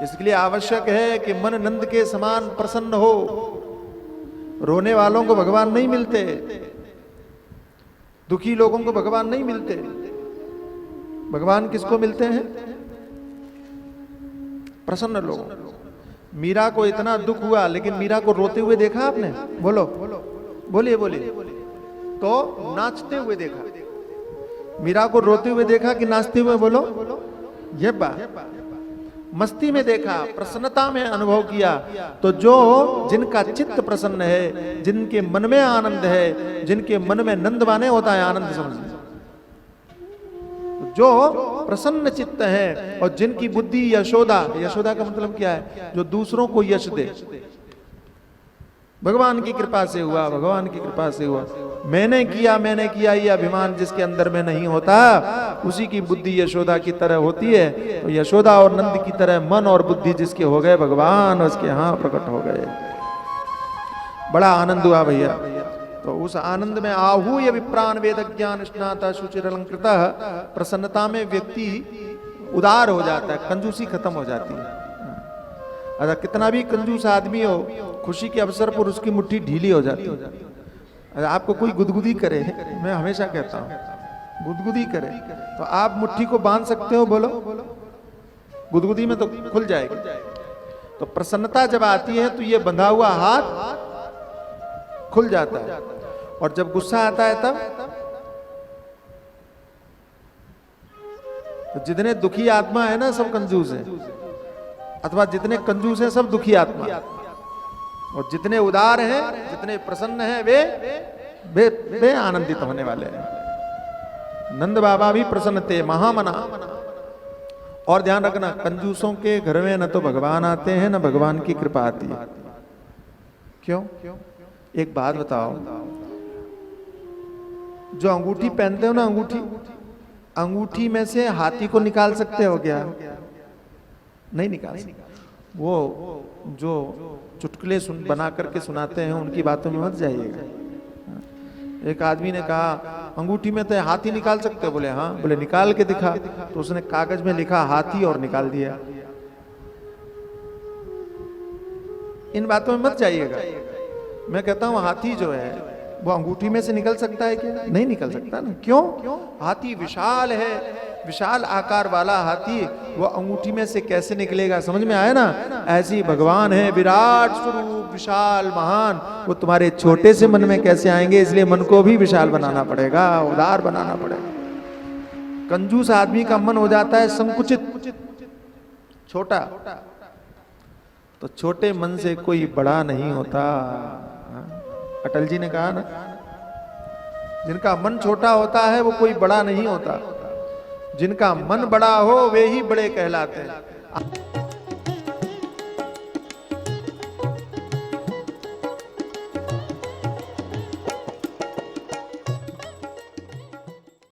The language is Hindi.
इसके लिए आवश्यक है कि मन नंद के समान प्रसन्न हो। रोने वालों को भगवान नहीं मिलते, दुखी लोगों को भगवान नहीं मिलते। भगवान किसको मिलते हैं? प्रसन्न लोगों। मीरा को इतना दुख हुआ, लेकिन मीरा को रोते हुए देखा आपने? बोलो बोलिए बोलिए। तो नाचते हुए देखा। मीरा को रोते हुए देखा कि नाचते हुए? बोलो। ये बात मस्ती में देखा, प्रसन्नता में अनुभव किया। तो जो जिनका चित्त प्रसन्न है, जिनके मन में आनंद है, जिनके मन में नंद माने होता है आनंद, समझिए, जो प्रसन्न चित्त है और जिनकी बुद्धि यशोदा, यशोदा का मतलब क्या है? जो दूसरों को यश दे। भगवान की कृपा से हुआ, भगवान की कृपा से हुआ। मैंने किया ये अभिमान जिसके अंदर में नहीं होता, उसी की बुद्धि यशोदा की तरह होती है। तो यशोदा और नंद की तरह मन और बुद्धि जिसके हो गए, भगवान उसके यहां प्रकट हो गए। बड़ा आनंद हुआ भैया। तो उस आनंद में आहूय विप्रान वेद ज्ञान स्नाता शुचिर अलंकृता, प्रसन्नता में व्यक्ति उदार हो जाता है, कंजूसी खत्म हो जाती है। अगर कितना भी कंजूस आदमी हो, खुशी के अवसर पर उसकी मुट्ठी ढीली हो जाती है। अगर आपको कोई गुदगुदी करे, मैं हमेशा कहता हूं गुदगुदी करे, तो आप मुट्ठी को बांध सकते हो? बोलो। गुदगुदी में तो खुल जाएगी। तो प्रसन्नता जब आती है तो ये बंधा हुआ हाथ खुल जाता है। और जब गुस्सा आता है तब तो जितने दुखी आत्मा है ना, सब कंजूस है, अथवा जितने कंजूस हैं सब दुखी आत्मा, और जितने उदार हैं, जितने प्रसन्न हैं, वे आनंदित होने वाले हैं। नंद बाबा भी प्रसन्न थे, महामना। और ध्यान रखना, कंजूसों के घर में न तो भगवान आते हैं, न भगवान की कृपा आती है। क्यों? एक बात बताओ, जो अंगूठी पहनते हो ना, अंगूठी में से हाथी को निकाल सकते हो क्या? नहीं निकाल सकते। वो जो चुटकुले बना करके सुनाते हैं, उनकी बातों में मत जाइएगा। एक आदमी ने कहा, अंगूठी में तो हाथी निकाल सकते हो? बोले हाँ। बोले निकाल के दिखा। तो उसने कागज में लिखा हाथी और निकाल दिया। इन बातों में मत जाइएगा। मैं कहता हूं हाथी जो है वो अंगूठी में से निकल सकता है क्या? नहीं निकल सकता ना। क्यों? हाथी विशाल है, विशाल आकार वाला हाथी, वो अंगूठी में से कैसे निकलेगा? समझ में आया ना? ऐसी भगवान है, विराट स्वरूप, विशाल महान, वो तुम्हारे छोटे से मन में कैसे आएंगे? इसलिए मन को भी विशाल बनाना पड़ेगा, उदार बनाना पड़ेगा। कंजूस आदमी का मन हो जाता है संकुचित, छोटा। तो छोटे मन से कोई बड़ा नहीं होता। अटल जी ने कहा ना, जिनका मन छोटा होता है वो कोई बड़ा नहीं होता, जिनका मन बड़ा हो वे ही बड़े कहलाते हैं।